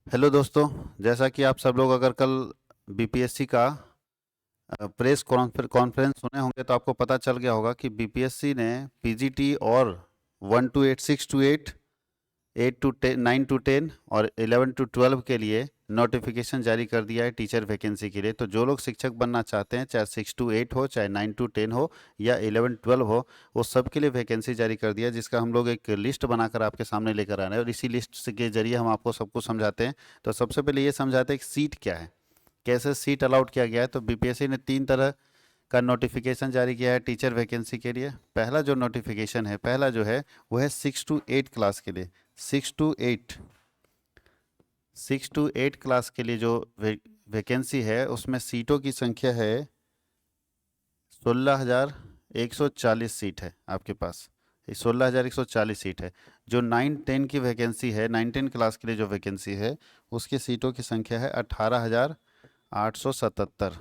Hello दोस्तों। जैसा कि आप सब लोग अगर कल बीपीएससी का प्रेस कॉन्फ्रेंस सुने होंगे तो आपको पता चल गया होगा कि बीपीएससी ने पीजीटी और 1 to 8, 6 to 8, 8 to 10, 9 to 10 और 11 to 12 के लिए नोटिफिकेशन जारी कर दिया है टीचर वैकेंसी के लिए। तो जो लोग शिक्षक बनना चाहते हैं, चाहे 6 to 8 हो, चाहे 9 to 10 हो या 11 12 हो, वो सब के लिए वैकेंसी जारी कर दिया है, जिसका हम लोग एक लिस्ट बनाकर आपके सामने लेकर आ रहे हैं और इसी लिस्ट के जरिए हम आपको सब कुछ समझाते हैं। तो सबसे पहले ये समझाते हैं कि सीट क्या है, कैसे सीट अलाउट किया गया है। तो बीपीएससी ने 3 तरह का नोटिफिकेशन जारी किया है टीचर वैकेंसी के लिए। पहला जो नोटिफिकेशन है, पहला जो है वो है 6 to 8 क्लास के लिए। 6 to 8 क्लास के लिए जो वैकेंसी है उसमें सीटों की संख्या है 16,140 सीट है आपके पास। 16,140 सीट है। जो 9 10 की वैकेंसी है, 9 10 क्लास के लिए जो वैकेंसी है उसकी सीटों की संख्या है 18,877।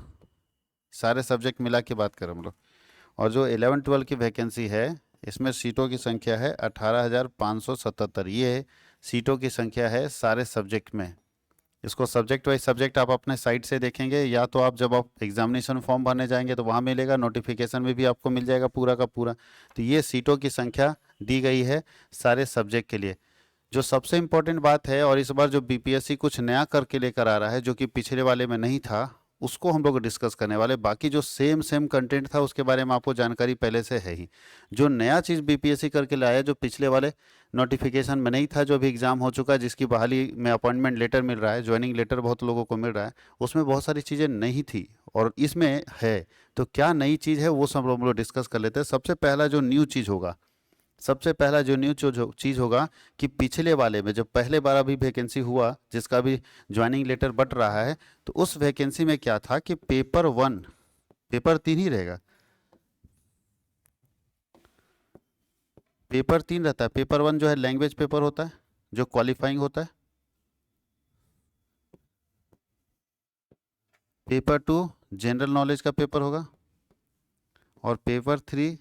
सारे सब्जेक्ट मिला के बात करें हम लोग। और जो 11 12 की वैकेंसी है इसमें सीटों की संख्या है 18,577। ये सीटों की संख्या है सारे सब्जेक्ट में। इसको सब्जेक्ट वाइज सब्जेक्ट आप अपने साइट से देखेंगे, या तो आप जब आप एग्जामिनेशन फॉर्म भरने जाएंगे तो वहाँ मिलेगा, नोटिफिकेशन में भी आपको मिल जाएगा पूरा का पूरा। तो ये सीटों की संख्या दी गई है सारे सब्जेक्ट के लिए। जो सबसे इम्पोर्टेंट बात है, और इस बार जो बीपीएससी कुछ नया करके लेकर आ रहा है जो कि पिछले वाले में नहीं था, उसको हम लोग डिस्कस करने वाले। बाकी जो सेम सेम कंटेंट था उसके बारे में आपको जानकारी पहले से है ही। जो नया चीज़ बीपीएससी करके लाया जो पिछले वाले नोटिफिकेशन में नहीं था, जो अभी एग्ज़ाम हो चुका है, जिसकी बहाली में अपॉइंटमेंट लेटर मिल रहा है, ज्वाइनिंग लेटर बहुत लोगों को मिल रहा है, उसमें बहुत सारी चीज़ें नहीं थी और इसमें है। तो क्या नई चीज़ है वो सब हम लोग डिस्कस कर लेते हैं। सबसे पहला जो न्यू चीज़ होगा, सबसे पहला जो न्यू चीज़ होगा कि पिछले वाले में जब पहले बार अभी वैकेंसी हुआ, जिसका भी ज्वाइनिंग लेटर बट रहा है, तो उस वैकेंसी में क्या था कि पेपर 1, पेपर 3 ही रहेगा। पेपर 3 रहता है। पेपर 1 जो है लैंग्वेज पेपर होता है, जो क्वालिफाइंग होता है। पेपर 2 जनरल नॉलेज का पेपर होगा। और पेपर 3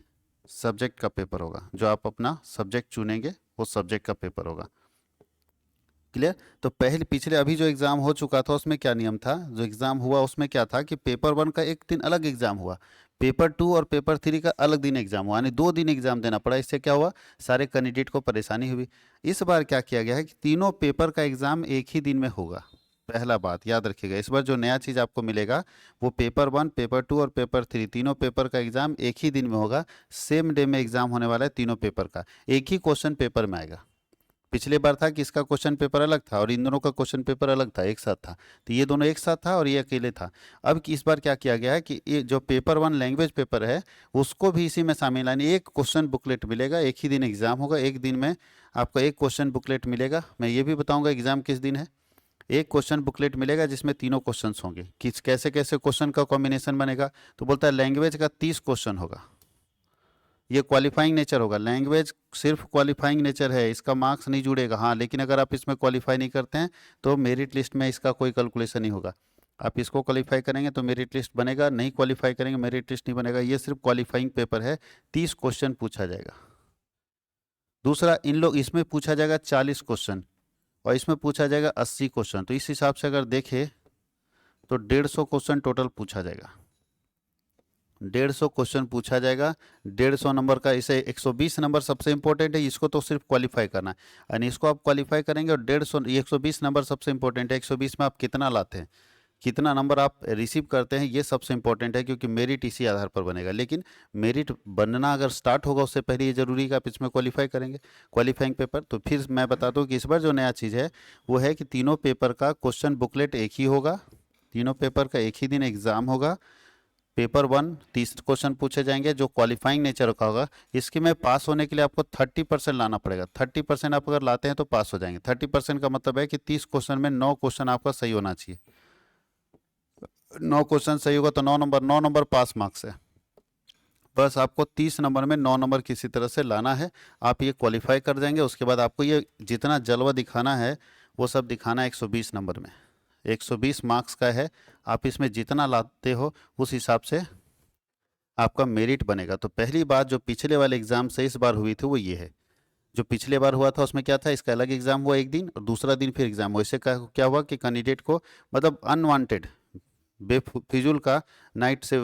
सब्जेक्ट का पेपर होगा। जो आप अपना सब्जेक्ट चुनेंगे वो सब्जेक्ट का पेपर होगा। क्लियर? तो पहले पिछले अभी जो एग्ज़ाम हो चुका था उसमें क्या नियम था, जो एग्ज़ाम हुआ उसमें क्या था कि पेपर 1 का एक दिन अलग एग्ज़ाम हुआ, पेपर 2 और पेपर 3 का अलग दिन एग्ज़ाम हुआ, यानी 2 दिन एग्ज़ाम देना पड़ा। इससे क्या हुआ, सारे कैंडिडेट को परेशानी हुई। इस बार क्या किया गया है कि तीनों पेपर का एग्ज़ाम एक ही दिन में होगा। पहला बात याद रखिएगा, इस बार जो नया चीज़ आपको मिलेगा वो पेपर 1, पेपर 2 और पेपर 3 तीनों पेपर का एग्ज़ाम एक ही दिन में होगा। सेम डे में एग्ज़ाम होने वाला है तीनों पेपर का। एक ही क्वेश्चन पेपर में आएगा। पिछले बार था कि इसका क्वेश्चन पेपर अलग था और इन दोनों का क्वेश्चन पेपर अलग था, एक साथ था। तो ये दोनों एक साथ था और ये अकेले था। अब इस बार क्या किया गया है कि ये जो पेपर 1 लैंग्वेज पेपर है उसको भी इसी में शामिल, यानी एक क्वेश्चन बुकलेट मिलेगा, एक ही दिन एग्जाम होगा, एक दिन में आपको एक क्वेश्चन बुकलेट मिलेगा। मैं ये भी बताऊंगा एग्जाम किस दिन है। एक क्वेश्चन बुकलेट मिलेगा जिसमें तीनों क्वेश्चन होंगे। किस कैसे कैसे क्वेश्चन का कॉम्बिनेशन बनेगा, तो बोलता है लैंग्वेज का 30 क्वेश्चन होगा। ये क्वालिफाइंग नेचर होगा। लैंग्वेज सिर्फ क्वालिफाइंग नेचर है, इसका मार्क्स नहीं जुड़ेगा। हाँ, लेकिन अगर आप इसमें क्वालिफाई नहीं करते हैं तो मेरिट लिस्ट में इसका कोई कैलकुलेशन नहीं होगा। आप इसको क्वालिफाई करेंगे तो मेरिट लिस्ट बनेगा, नहीं क्वालिफाई करेंगे मेरिट लिस्ट नहीं बनेगा। ये सिर्फ क्वालिफाइंग पेपर है। 30 क्वेश्चन पूछा जाएगा। दूसरा, इन लोग इसमें पूछा जाएगा 40 क्वेश्चन और इसमें पूछा जाएगा 80 क्वेश्चन। तो इस हिसाब से अगर देखें तो 150 क्वेश्चन टोटल पूछा जाएगा। 150 क्वेश्चन पूछा जाएगा। 150 नंबर का, इसे 120 नंबर सबसे इंपॉर्टेंट है, इसको तो सिर्फ क्वालिफाई करना है। यानी इसको आप क्वालिफाई करेंगे और 120 नंबर सबसे इंपॉर्टेंट है। 120 में आप कितना लाते हैं, कितना नंबर आप रिसीव करते हैं, ये सबसे इंपॉर्टेंट है, क्योंकि मेरिट इसी आधार पर बनेगा। लेकिन मेरिट बनना अगर स्टार्ट होगा उससे पहले ये जरूरी है कि आप इसमें क्वालिफाई करेंगे, क्वालिफाइंग पेपर। तो फिर मैं बताता हूँ कि इस बार जो नया चीज़ है वो है कि तीनों पेपर का क्वेश्चन बुकलेट एक ही होगा, तीनों पेपर का एक ही दिन एग्जाम होगा। पेपर 1 30 क्वेश्चन पूछे जाएंगे जो क्वालिफाइंग नेचर का होगा। इसके में पास होने के लिए आपको 30% लाना पड़ेगा। 30% आप अगर लाते हैं तो पास हो जाएंगे। 30% का मतलब है कि 30 क्वेश्चन में 9 क्वेश्चन आपका सही होना चाहिए। 9 क्वेश्चन सही होगा तो 9 नंबर पास मार्क्स है। बस आपको 30 नंबर में 9 नंबर किसी तरह से लाना है। आप ये क्वालिफाई कर जाएंगे, उसके बाद आपको ये जितना जलवा दिखाना है वो सब दिखाना है 120 नंबर में। 120 मार्क्स का है, आप इसमें जितना लाते हो उस हिसाब से आपका मेरिट बनेगा। तो पहली बात जो पिछले वाले एग्जाम से इस बार हुई थी वो ये है। जो पिछले बार हुआ था उसमें क्या था, इसका अलग एग्जाम हुआ एक दिन और दूसरा दिन फिर एग्जाम हुआ। इससे क्या हुआ कि कैंडिडेट को मतलब अनवांटेड बेफिजूल का नाइट से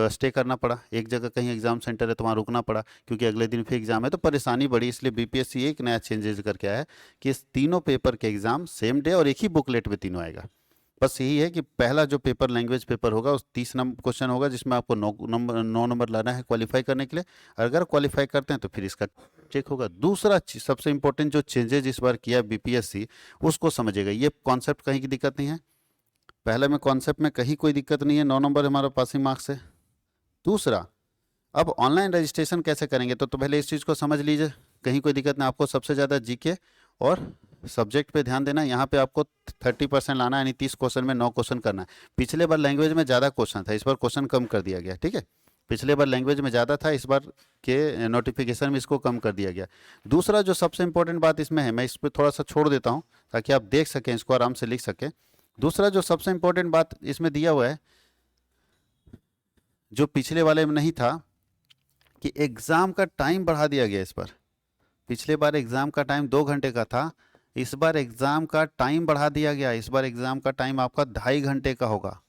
स्टे करना पड़ा, एक जगह कहीं एग्जाम सेंटर है तो वहाँ रुकना पड़ा, क्योंकि अगले दिन फिर एग्जाम है, तो परेशानी बढ़ी। इसलिए बीपीएससी एक नया चेंजेस करके आया है कि इस तीनों पेपर के एग्जाम सेम डे और एक ही बुकलेट में तीनों आएगा। बस यही है कि पहला जो पेपर लैंग्वेज पेपर होगा उस 30 नंबर क्वेश्चन होगा, जिसमें आपको 9 नंबर लाना है क्वालिफाई करने के लिए। अगर क्वालिफाई करते हैं तो फिर इसका चेक होगा। दूसरा सबसे इंपॉर्टेंट जो चेंजेज इस बार किया बीपीएससी, उसको समझिएगा। ये कॉन्सेप्ट कहीं की दिक्कत नहीं है, पहले में कॉन्सेप्ट में कहीं कोई दिक्कत नहीं है, 9 नंबर हमारा पासिंग मार्क्स है। दूसरा, अब ऑनलाइन रजिस्ट्रेशन कैसे करेंगे, तो पहले इस चीज़ को समझ लीजिए, कहीं कोई दिक्कत नहीं। आपको सबसे ज़्यादा जीके और सब्जेक्ट पे ध्यान देना है। यहाँ पे आपको 30% लाना है, यानी 30 क्वेश्चन में 9 क्वेश्चन करना है। पिछले बार लैंग्वेज में ज़्यादा क्वेश्चन था, इस बार क्वेश्चन कम कर दिया गया, ठीक है। पिछले बार लैंग्वेज में ज़्यादा था, इस बार के नोटिफिकेशन में इसको कम कर दिया गया। दूसरा जो सबसे इंपॉर्टेंट बात इसमें है, मैं इस पर थोड़ा सा छोड़ देता हूँ ताकि आप देख सकें, इसको आराम से लिख सकें। दूसरा जो सबसे इंपॉर्टेंट बात इसमें दिया हुआ है, जो पिछले वाले में नहीं था, कि एग्ज़ाम का टाइम बढ़ा दिया गया इस बार। पिछले बार एग्ज़ाम का टाइम 2 घंटे का था, इस बार एग्ज़ाम का टाइम बढ़ा दिया गया। इस बार एग्ज़ाम का टाइम आपका 2.5 घंटे का होगा।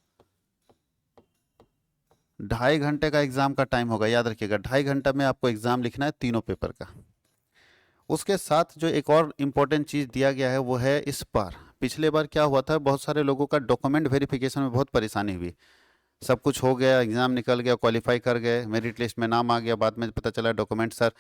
2.5 घंटे का एग्ज़ाम का टाइम होगा, याद रखिएगा। 2.5 घंटा में आपको एग्ज़ाम लिखना है तीनों पेपर का। उसके साथ जो एक और इम्पोर्टेंट चीज़ दिया गया है वो है, इस बार पिछले बार क्या हुआ था, बहुत सारे लोगों का डॉक्यूमेंट वेरिफिकेशन में बहुत परेशानी हुई। सब कुछ हो गया, एग्ज़ाम निकल गया, क्वालिफाई कर गए, मेरिट लिस्ट में नाम आ गया, बाद में पता चला डॉक्यूमेंट सर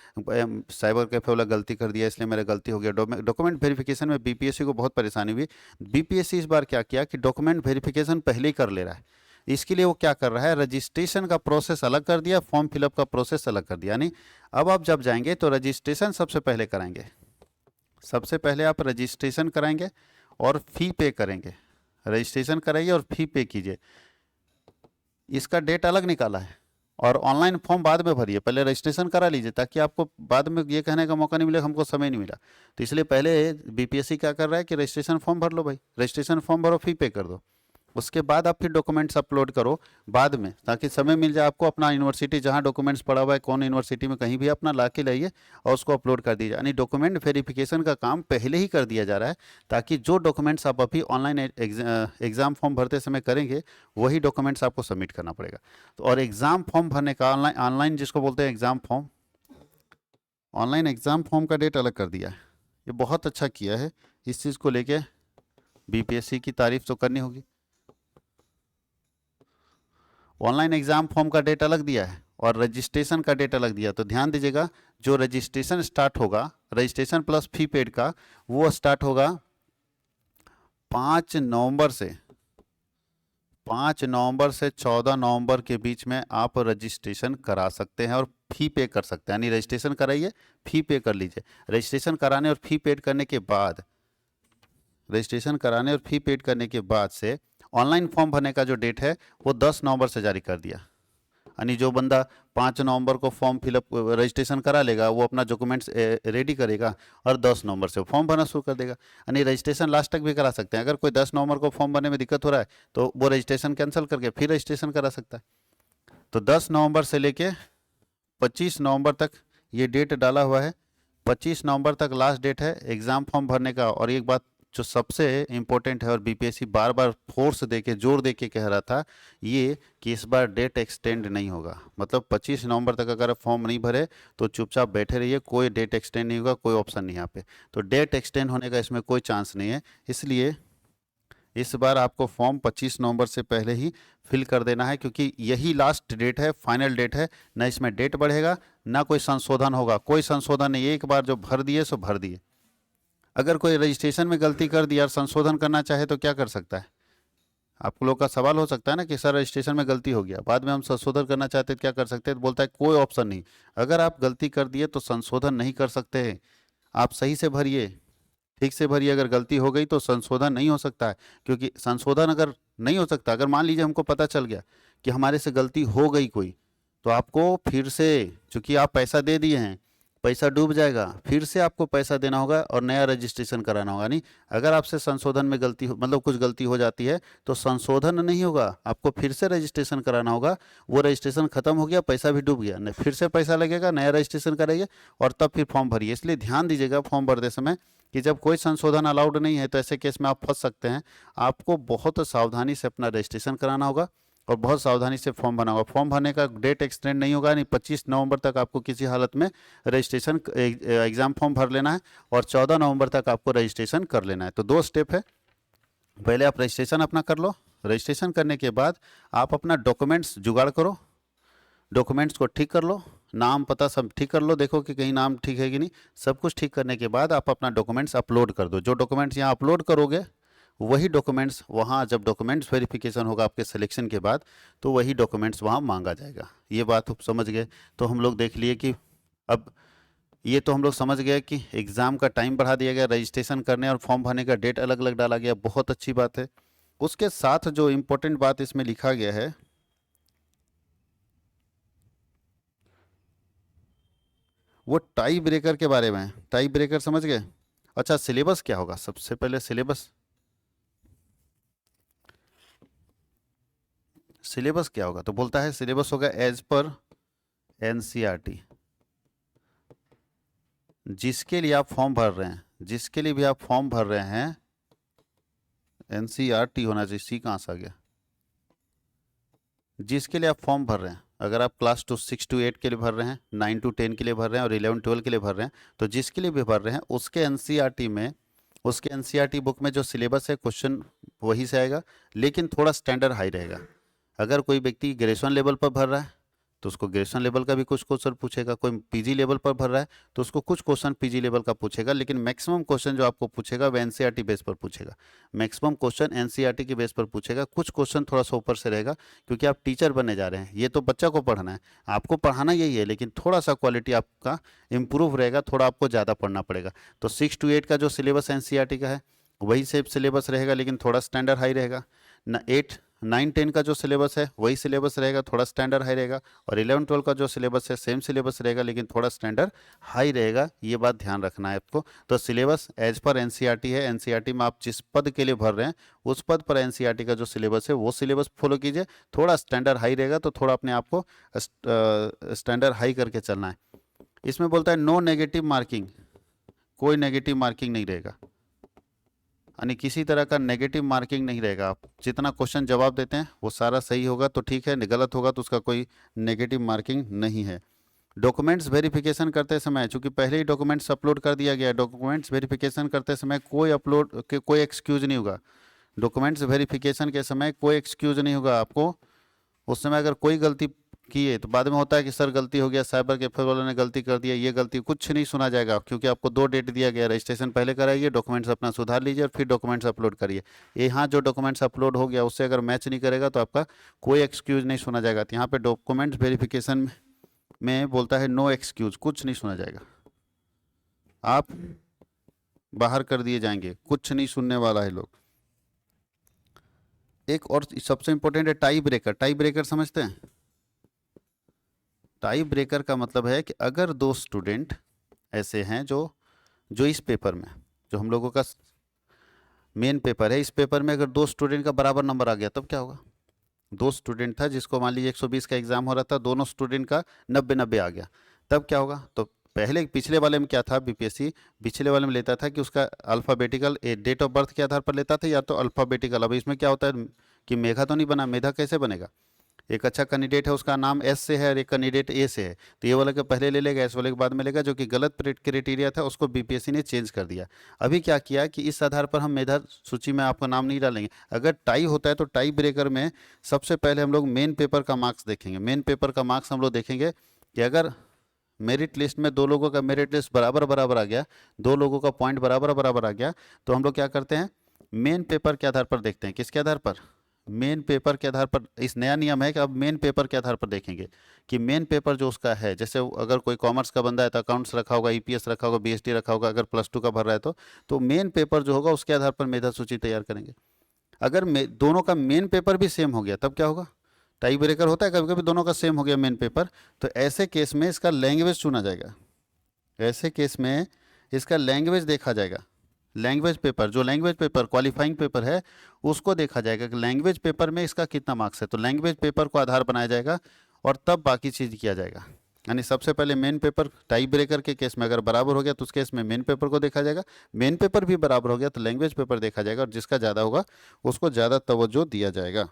साइबर कैफे वाला गलती कर दिया, इसलिए मेरा गलती हो गया। डॉक्यूमेंट वेरिफिकेशन में बीपीएससी को बहुत परेशानी हुई। बीपीएससी इस बार क्या किया कि डॉक्यूमेंट वेरिफिकेशन पहले ही कर ले रहा है। इसके लिए वो क्या कर रहा है, रजिस्ट्रेशन का प्रोसेस अलग कर दिया, फॉर्म फिलअप का प्रोसेस अलग कर दिया। यानी अब आप जब जाएंगे तो रजिस्ट्रेशन सबसे पहले कराएंगे, सबसे पहले आप रजिस्ट्रेशन कराएंगे और फ़ी पे करेंगे। रजिस्ट्रेशन कराइए और फ़ी पे कीजिए, इसका डेट अलग निकाला है। और ऑनलाइन फॉर्म बाद में भरिए, पहले रजिस्ट्रेशन करा लीजिए, ताकि आपको बाद में ये कहने का मौका नहीं मिले हमको समय नहीं मिला। तो इसलिए पहले बीपीएससी क्या कर रहा है कि रजिस्ट्रेशन फॉर्म भर लो भाई, रजिस्ट्रेशन फॉर्म भरो, फ़ी पे कर दो, उसके बाद आप फिर डॉक्यूमेंट्स अपलोड करो बाद में, ताकि समय मिल जाए आपको। अपना यूनिवर्सिटी जहाँ डॉक्यूमेंट्स पड़ा हुआ है, कौन यूनिवर्सिटी में, कहीं भी अपना ला के लाइए और उसको अपलोड कर दीजिए। यानी डॉक्यूमेंट वेरिफिकेशन का काम पहले ही कर दिया जा रहा है, ताकि जो डॉक्यूमेंट्स आप अभी ऑनलाइन एग्ज़ाम फॉर्म भरते समय करेंगे वही डॉक्यूमेंट्स आपको सबमिट करना पड़ेगा। तो और एग्ज़ाम फॉर्म भरने का ऑनलाइन जिसको बोलते हैं exam form, online exam form का डेट अलग कर दिया है। ये बहुत अच्छा किया है, इस चीज़ को लेके बीपीएससी की तारीफ तो करनी होगी। ऑनलाइन एग्ज़ाम फॉर्म का डेट अलग दिया है और रजिस्ट्रेशन का डेट अलग दिया। तो ध्यान दीजिएगा, जो रजिस्ट्रेशन स्टार्ट होगा, रजिस्ट्रेशन प्लस फी पेड का, वो स्टार्ट होगा 5 नवंबर से। 5 नवंबर से 14 नवंबर के बीच में आप रजिस्ट्रेशन करा सकते हैं और फी पे कर सकते हैं। यानी रजिस्ट्रेशन कराइए, फी पे कर लीजिए। रजिस्ट्रेशन कराने और फी पेड करने के बाद, रजिस्ट्रेशन कराने और फी पेड करने के बाद से ऑनलाइन फॉर्म भरने का जो डेट है वो 10 नवंबर से जारी कर दिया। यानी जो बंदा 5 नवंबर को फॉर्म फिलअप रजिस्ट्रेशन करा लेगा, वो अपना डॉक्यूमेंट्स रेडी करेगा और 10 नवंबर से फॉर्म भरना शुरू कर देगा। यानी रजिस्ट्रेशन लास्ट तक भी करा सकते हैं। अगर कोई 10 नवंबर को फॉर्म भरने में दिक्कत हो रहा है तो वो रजिस्ट्रेशन कैंसिल करके फिर रजिस्ट्रेशन करा सकता है। तो 10 नवंबर से लेके 25 नवंबर तक ये डेट डाला हुआ है। 25 नवंबर तक लास्ट डेट है एग्ज़ाम फॉर्म भरने का। और एक बात जो सबसे इम्पोर्टेंट है और बीपीएससी बार बार फोर्स देके जोर देके कह रहा था, ये कि इस बार डेट एक्सटेंड नहीं होगा। मतलब 25 नवंबर तक अगर फॉर्म नहीं भरे तो चुपचाप बैठे रहिए, कोई डेट एक्सटेंड नहीं होगा, कोई ऑप्शन नहीं यहाँ पे। तो डेट एक्सटेंड होने का इसमें कोई चांस नहीं है। इसलिए इस बार आपको फॉर्म 25 नवंबर से पहले ही फिल कर देना है, क्योंकि यही लास्ट डेट है, फाइनल डेट है। ना इसमें डेट बढ़ेगा, ना कोई संशोधन होगा। कोई संशोधन नहीं, एक बार जो भर दिए सो भर दिए। अगर कोई रजिस्ट्रेशन में गलती कर दिया और संशोधन करना चाहे तो क्या कर सकता है? आप लोग का सवाल हो सकता है ना कि सर रजिस्ट्रेशन में गलती हो गया, बाद में हम संशोधन करना चाहते हैं, क्या कर सकते हैं? तो बोलता है कोई ऑप्शन नहीं। अगर आप गलती कर दिए तो संशोधन नहीं कर सकते हैं। आप सही से भरिए, ठीक से भरिए। अगर गलती हो गई तो संशोधन नहीं हो सकता है, क्योंकि संशोधन अगर नहीं हो सकता, अगर मान लीजिए हमको पता चल गया कि हमारे से गलती हो गई कोई, तो आपको फिर से, चूंकि आप पैसा दे दिए हैं, पैसा डूब जाएगा, फिर से आपको पैसा देना होगा और नया रजिस्ट्रेशन कराना होगा। नहीं, अगर आपसे संशोधन में गलती हो, मतलब कुछ गलती हो जाती है तो संशोधन नहीं होगा, आपको फिर से रजिस्ट्रेशन कराना होगा। वो रजिस्ट्रेशन खत्म हो गया, पैसा भी डूब गया, नहीं फिर से पैसा लगेगा, नया रजिस्ट्रेशन करेंगे और तब फिर फॉर्म भरिए। इसलिए ध्यान दीजिएगा फॉर्म भरते समय कि जब कोई संशोधन अलाउड नहीं है तो ऐसे केस में आप फंस सकते हैं। आपको बहुत सावधानी से अपना रजिस्ट्रेशन कराना होगा और बहुत सावधानी से फॉर्म भरना होगा। फॉर्म भरने का डेट एक्सटेंड नहीं होगा, नहीं 25 नवंबर तक आपको किसी हालत में रजिस्ट्रेशन एग्ज़ाम फॉर्म भर लेना है और 14 नवंबर तक आपको रजिस्ट्रेशन कर लेना है। तो 2 स्टेप है, पहले आप रजिस्ट्रेशन अपना कर लो, रजिस्ट्रेशन करने के बाद आप अपना डॉक्यूमेंट्स जुगाड़ करो, डॉक्यूमेंट्स को ठीक कर लो, नाम पता सब ठीक कर लो, देखो कि कहीं नाम ठीक है कि नहीं। सब कुछ ठीक करने के बाद आप अपना डॉक्यूमेंट्स अपलोड कर दो। जो डॉक्यूमेंट्स यहाँ अपलोड करोगे वही डॉक्यूमेंट्स वहाँ, जब डॉक्यूमेंट्स वेरिफिकेशन होगा आपके सिलेक्शन के बाद, तो वही डॉक्यूमेंट्स वहाँ मांगा जाएगा। ये बात आप समझ गए। तो हम लोग देख लिए कि अब ये तो हम लोग समझ गए कि एग्ज़ाम का टाइम बढ़ा दिया गया, रजिस्ट्रेशन करने और फॉर्म भरने का डेट अलग अलग डाला गया, बहुत अच्छी बात है। उसके साथ जो इम्पोर्टेंट बात इसमें लिखा गया है वो टाई ब्रेकर के बारे में है। टाई ब्रेकर समझ गए। अच्छा, सिलेबस क्या होगा? सबसे पहले सिलेबस क्या होगा? तो बोलता है सिलेबस होगा एज पर एनसीईआरटी। जिसके लिए आप फॉर्म भर रहे हैं, जिसके लिए भी आप फॉर्म भर रहे हैं, एनसीईआरटी होना चाहिए। सी कहाँ से आ गया? जिसके लिए आप फॉर्म भर रहे हैं, अगर आप क्लास 6 to 8 के लिए भर रहे हैं, 9 to 10 के लिए भर रहे हैं और 11 12 के लिए भर रहे हैं, तो जिसके लिए भी भर रहे हैं उसके एनसीईआरटी में, उसके एनसीईआरटी बुक में जो सिलेबस है क्वेश्चन वही से आएगा, लेकिन थोड़ा स्टैंडर्ड हाई रहेगा। अगर कोई व्यक्ति ग्रेजुएशन लेवल पर भर रहा है तो उसको ग्रेजुएशन लेवल का भी कुछ क्वेश्चन पूछेगा, कोई पीजी लेवल पर भर रहा है तो उसको कुछ क्वेश्चन पीजी लेवल का पूछेगा, लेकिन मैक्सिमम क्वेश्चन जो आपको पूछेगा वो एनसीईआरटी बेस पर पूछेगा। मैक्सिमम क्वेश्चन एनसीईआरटी के बेस पर पूछेगा, कुछ क्वेश्चन थोड़ा सा ऊपर से रहेगा, क्योंकि आप टीचर बनने जा रहे हैं। ये तो बच्चा को पढ़ना है, आपको पढ़ाना यही है, लेकिन थोड़ा सा क्वालिटी आपका इम्प्रूव रहेगा, थोड़ा आपको ज़्यादा पढ़ना पड़ेगा। तो 6 to 8 का जो सिलेबस एनसीईआरटी का है वही सेम सिलेबस रहेगा, लेकिन थोड़ा स्टैंडर्ड हाई रहेगा। 8 9 10 का जो सिलेबस है वही सिलेबस रहेगा, थोड़ा स्टैंडर्ड हाई रहेगा। और 11 12 का जो सिलेबस है सेम सिलेबस रहेगा, लेकिन थोड़ा स्टैंडर्ड हाई रहेगा। ये बात ध्यान रखना है आपको। तो सिलेबस एज पर एनसीईआरटी है। एनसीईआरटी में आप जिस पद के लिए भर रहे हैं उस पद पर एनसीईआरटी का जो सिलेबस है वो सिलेबस फॉलो कीजिए। थोड़ा स्टैंडर्ड हाई रहेगा तो थोड़ा अपने आप को स्टैंडर्ड हाई करके चलना है। इसमें बोलता है नो नेगेटिव मार्किंग, कोई नेगेटिव मार्किंग नहीं रहेगा, यानी किसी तरह का नेगेटिव मार्किंग नहीं रहेगा। आप जितना क्वेश्चन जवाब देते हैं वो सारा सही होगा तो ठीक है, गलत होगा तो उसका कोई नेगेटिव मार्किंग नहीं है। डॉक्यूमेंट्स वेरिफिकेशन करते समय, चूंकि पहले ही डॉक्यूमेंट्स अपलोड कर दिया गया, डॉक्यूमेंट्स वेरिफिकेशन करते समय कोई एक्सक्यूज नहीं होगा। डॉक्यूमेंट्स वेरिफिकेशन के समय कोई एक्सक्यूज नहीं होगा आपको। उस समय अगर कोई गलती की है तो बाद में होता है कि सर गलती हो गया, साइबर कैफे वालों ने गलती कर दिया, ये गलती, कुछ नहीं सुना जाएगा, क्योंकि आपको 2 डेट दिया गया। रजिस्ट्रेशन पहले कराइए, डॉक्यूमेंट्स अपना सुधार लीजिए और फिर डॉक्यूमेंट्स अपलोड करिए। यहाँ जो डॉक्यूमेंट्स अपलोड हो गया उससे अगर मैच नहीं करेगा तो आपका कोई एक्सक्यूज नहीं सुना जाएगा। तो यहाँ पे डॉक्यूमेंट्स वेरिफिकेशन में बोलता है नो एक्सक्यूज, कुछ नहीं सुना जाएगा, आप बाहर कर दिए जाएंगे, कुछ नहीं सुनने वाला है लोग। एक और सबसे इंपॉर्टेंट है टाई ब्रेकर। टाई ब्रेकर समझते हैं? टाई ब्रेकर का मतलब है कि अगर 2 स्टूडेंट ऐसे हैं जो इस पेपर में, जो हम लोगों का मेन पेपर है, इस पेपर में अगर 2 स्टूडेंट का बराबर नंबर आ गया तब क्या होगा? 2 स्टूडेंट था जिसको मान लीजिए 120 का एग्जाम हो रहा था, दोनों स्टूडेंट का 90-90 आ गया, तब क्या होगा? तो पहले पिछले वाले में क्या था, बीपीएससी पिछले वाले में लेता था कि उसका अल्फ़ाबेटिकल डेट ऑफ बर्थ के आधार पर लेता था या तो अल्फ़ाबेटिकल। अब इसमें क्या होता है कि मेघा तो नहीं बना, मेधा कैसे बनेगा? एक अच्छा कैंडिडेट है उसका नाम एस से है और एक कैंडिडेट ए से है, तो ये वाला के पहले ले लेगा, एस वाले के बाद में लेगा, जो कि गलत क्राइटेरिया था, उसको बीपीएससी ने चेंज कर दिया। अभी क्या किया कि इस आधार पर हम मेधा सूची में आपका नाम नहीं डालेंगे। अगर टाई होता है तो टाई ब्रेकर में सबसे पहले हम लोग मेन पेपर का मार्क्स देखेंगे। मेन पेपर का मार्क्स हम लोग देखेंगे कि अगर मेरिट लिस्ट में 2 लोगों का मेरिट लिस्ट बराबर बराबर आ गया, 2 लोगों का पॉइंट बराबर बराबर आ गया, तो हम लोग क्या करते हैं, मेन पेपर के आधार पर देखते हैं। किसके आधार पर? मेन पेपर के आधार पर। इस नया नियम है कि अब मेन पेपर के आधार पर देखेंगे कि मेन पेपर जो उसका है, जैसे अगर कोई कॉमर्स का बंदा है तो अकाउंट्स रखा होगा, ईपीएस रखा होगा, बीएसटी रखा होगा, अगर +2 का भर रहा है तो मेन पेपर जो होगा उसके आधार पर मेधा सूची तैयार करेंगे। अगर दोनों का मेन पेपर भी सेम हो गया तब क्या होगा? टाई ब्रेकर होता है कभी कभी, दोनों का सेम हो गया मेन पेपर, तो ऐसे केस में इसका लैंग्वेज चुना जाएगा। ऐसे केस में इसका लैंग्वेज देखा जाएगा, लैंग्वेज पेपर, जो लैंग्वेज पेपर क्वालिफाइंग पेपर है उसको देखा जाएगा कि लैंग्वेज पेपर में इसका कितना मार्क्स है, तो लैंग्वेज पेपर को आधार बनाया जाएगा और तब बाकी चीज़ किया जाएगा। यानी सबसे पहले मेन पेपर, टाई ब्रेकर के केस में अगर बराबर हो गया तो उस केस में मेन पेपर को देखा जाएगा, मेन पेपर भी बराबर हो गया तो लैंग्वेज पेपर देखा जाएगा, और जिसका ज़्यादा होगा उसको ज़्यादा तवज्जो दिया जाएगा।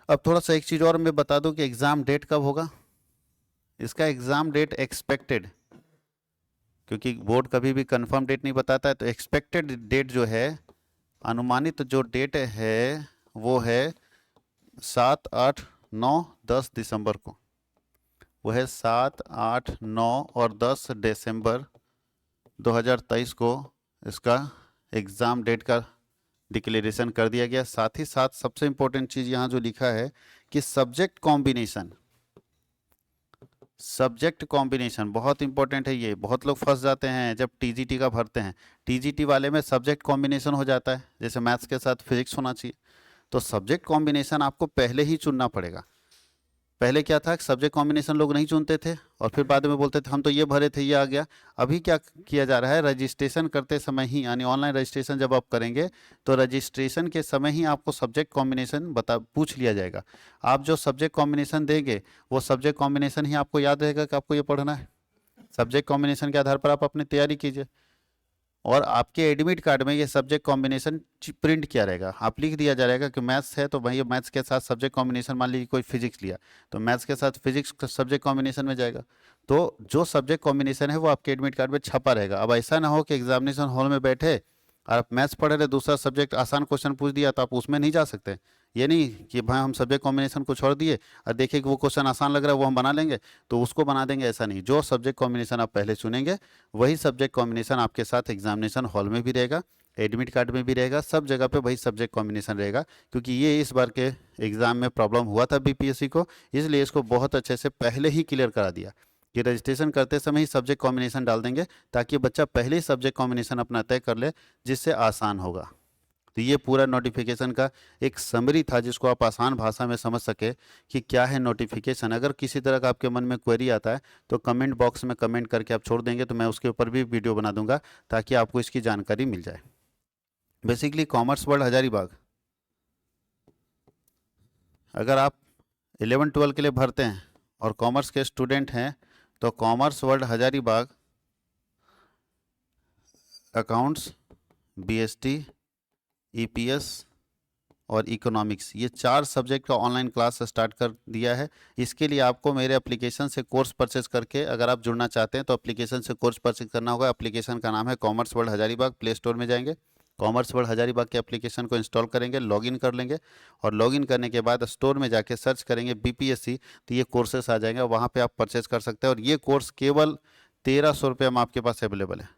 अब थोड़ा सा एक चीज़ और मैं बता दूं कि एग्ज़ाम डेट कब होगा। इसका एग्ज़ाम डेट एक्सपेक्टेड, क्योंकि बोर्ड कभी भी कंफर्म डेट नहीं बताता है, तो एक्सपेक्टेड डेट जो है, अनुमानित जो डेट है वो है 7, 8, 9, 10 दिसंबर को। वो है 7, 8, 9 और 10 दिसंबर 2023 को इसका एग्ज़ाम डेट का डिक्लेरेशन कर दिया गया। साथ ही साथ सबसे इम्पोर्टेंट चीज़ यहाँ जो लिखा है कि सब्जेक्ट कॉम्बिनेशन, सब्जेक्ट कॉम्बिनेशन बहुत इंपॉर्टेंट है। ये बहुत लोग फंस जाते हैं जब टीजीटी का भरते हैं, टीजीटी वाले में सब्जेक्ट कॉम्बिनेशन हो जाता है, जैसे मैथ्स के साथ फिजिक्स होना चाहिए, तो सब्जेक्ट कॉम्बिनेशन आपको पहले ही चुनना पड़ेगा। पहले क्या था, सब्जेक्ट कॉम्बिनेशन लोग नहीं चुनते थे और फिर बाद में बोलते थे हम तो ये भरे थे ये आ गया। अभी क्या किया जा रहा है, रजिस्ट्रेशन करते समय ही, यानी ऑनलाइन रजिस्ट्रेशन जब आप करेंगे तो रजिस्ट्रेशन के समय ही आपको सब्जेक्ट कॉम्बिनेशन पूछ लिया जाएगा। आप जो सब्जेक्ट कॉम्बिनेशन देंगे वो सब्जेक्ट कॉम्बिनेशन ही आपको याद रहेगा कि आपको ये पढ़ना है। सब्जेक्ट कॉम्बिनेशन के आधार पर आप अपनी तैयारी कीजिए, और आपके एडमिट कार्ड में ये सब्जेक्ट कॉम्बिनेशन प्रिंट किया रहेगा। आप लिख दिया जाएगा कि मैथ्स है तो भाई मैथ्स के साथ सब्जेक्ट कॉम्बिनेशन, मान लीजिए कोई फिजिक्स लिया तो मैथ्स के साथ फिजिक्स सब्जेक्ट कॉम्बिनेशन में जाएगा, तो जो सब्जेक्ट कॉम्बिनेशन है वो आपके एडमिट कार्ड में छपा रहेगा। अब ऐसा ना हो कि एग्जामिनेशन हॉल में बैठे और आप मैथ्स पढ़ रहे, दूसरा सब्जेक्ट आसान क्वेश्चन पूछ दिया तो आप उसमें नहीं जा सकते। ये नहीं कि भाई हम सब्जेक्ट कॉम्बिनेशन को छोड़ दिए और देखिए कि वो क्वेश्चन आसान लग रहा है वो हम बना लेंगे तो उसको बना देंगे, ऐसा नहीं। जो सब्जेक्ट कॉम्बिनेशन आप पहले चुनेंगे वही सब्जेक्ट कॉम्बिनेशन आपके साथ एग्जामिनेशन हॉल में भी रहेगा, एडमिट कार्ड में भी रहेगा, सब जगह पे वही सब्जेक्ट कॉम्बिनेशन रहेगा। क्योंकि ये इस बार के एग्ज़ाम में प्रॉब्लम हुआ था बीपीएससी को, इसलिए इसको बहुत अच्छे से पहले ही क्लियर करा दिया कि रजिस्ट्रेशन करते समय ही सब्जेक्ट कॉम्बिनेशन डाल देंगे ताकि बच्चा पहले ही सब्जेक्ट कॉम्बिनेशन अपना तय कर ले, जिससे आसान होगा। तो ये पूरा नोटिफिकेशन का एक समरी था जिसको आप आसान भाषा में समझ सके कि क्या है नोटिफिकेशन। अगर किसी तरह का आपके मन में क्वेरी आता है तो कमेंट बॉक्स में कमेंट करके आप छोड़ देंगे तो मैं उसके ऊपर भी वीडियो बना दूंगा ताकि आपको इसकी जानकारी मिल जाए। बेसिकली कॉमर्स वर्ल्ड हजारीबाग, अगर आप 11-12 के लिए भरते हैं और कॉमर्स के स्टूडेंट हैं तो commerce world Hazaribagh accounts, BST, EPS और इकोनॉमिक्स, ये 4 सब्जेक्ट का ऑनलाइन क्लास स्टार्ट कर दिया है। इसके लिए आपको मेरे एप्लीकेशन से कोर्स परचेज करके अगर आप जुड़ना चाहते हैं तो एप्लीकेशन से कोर्स परचेज करना होगा। एप्लीकेशन का नाम है commerce world Hazaribagh. Play store में जाएंगे, कॉमर्स वर्ल्ड हजारीबाग के एप्लीकेशन को इंस्टॉल करेंगे, लॉगिन कर लेंगे और लॉगिन करने के बाद स्टोर में जाके सर्च करेंगे बीपीएससी तो ये कोर्सेस आ जाएंगे, वहाँ पर आप परचेज कर सकते हैं। और ये कोर्स केवल 1300 रुपये में आपके पास अवेलेबल है,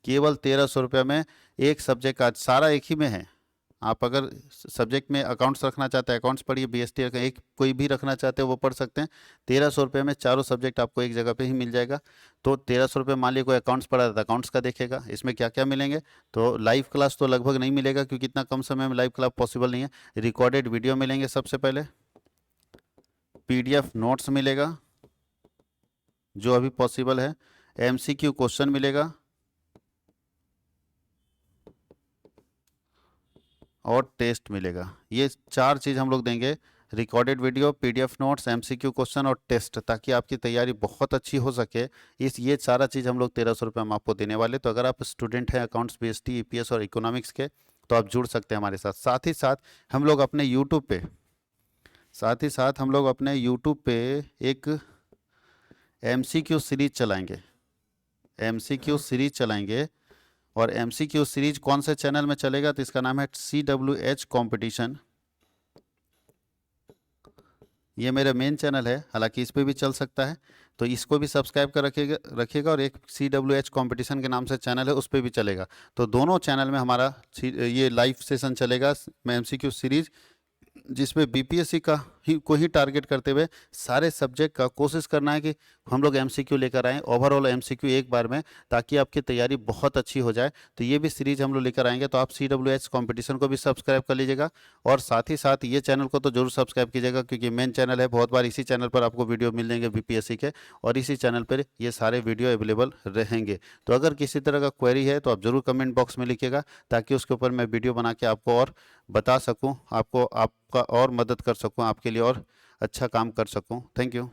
केवल 1300 रुपये में। एक सब्जेक्ट का सारा एक ही में है। आप अगर सब्जेक्ट में अकाउंट्स रखना चाहते हैं अकाउंट्स पढ़िए, बीएसटी एक कोई भी रखना चाहते हैं वो पढ़ सकते हैं। 1300 रुपये में चारों सब्जेक्ट आपको एक जगह पे ही मिल जाएगा। तो 1300 रुपये, मान लीजिए कोई अकाउंट्स पढ़ा था अकाउंट्स का देखेगा, इसमें क्या क्या मिलेंगे, तो लाइव क्लास तो लगभग नहीं मिलेगा क्योंकि इतना कम समय में लाइव क्लास पॉसिबल नहीं है। रिकॉर्डेड वीडियो मिलेंगे, सबसे पहले PDF नोट्स मिलेगा जो अभी पॉसिबल है, MCQ क्वेश्चन मिलेगा और टेस्ट मिलेगा। ये 4 चीज़ हम लोग देंगे, recorded video, PDF notes, MCQ question और टेस्ट, ताकि आपकी तैयारी बहुत अच्छी हो सके। ये सारा चीज़ हम लोग 1300 रुपये में आपको देने वाले। तो अगर आप स्टूडेंट हैं अकाउंट्स, BST, EPS और इकोनॉमिक्स के तो आप जुड़ सकते हैं हमारे साथ। साथ ही साथ हम लोग अपने यूट्यूब पे एक MCQ सीरीज चलाएंगे। और MCQ सीरीज कौन से चैनल में चलेगा, तो इसका नाम है CWH कंपटीशन। ये मेरा मेन चैनल है, हालांकि इस पे भी चल सकता है, तो इसको भी सब्सक्राइब कर रखिएगा। और एक CWH कंपटीशन के नाम से चैनल है, उस पर भी चलेगा। तो दोनों चैनल में हमारा ये लाइव सेशन चलेगा MCQ सीरीज, जिसमें BPSC का को ही टारगेट करते हुए सारे सब्जेक्ट का कोशिश करना है कि हम लोग एमसीक्यू लेकर आएँ, ओवरऑल एमसीक्यू एक बार में, ताकि आपकी तैयारी बहुत अच्छी हो जाए। तो ये भी सीरीज हम लोग लेकर आएंगे। तो आप CWH कंपटीशन को भी सब्सक्राइब कर लीजिएगा, और साथ ही साथ ये चैनल को तो जरूर सब्सक्राइब कीजिएगा, क्योंकि मेन चैनल है। बहुत बार इसी चैनल पर आपको वीडियो मिलेंगे बीपीएससी के, और इसी चैनल पर ये सारे वीडियो अवेलेबल रहेंगे। तो अगर किसी तरह का क्वेरी है तो आप जरूर कमेंट बॉक्स में लिखिएगा, ताकि उसके ऊपर मैं वीडियो बना के आपको और बता सकूं, आपको आपका और मदद कर सकूं, आपके लिए और अच्छा काम कर सकूं। Thank you.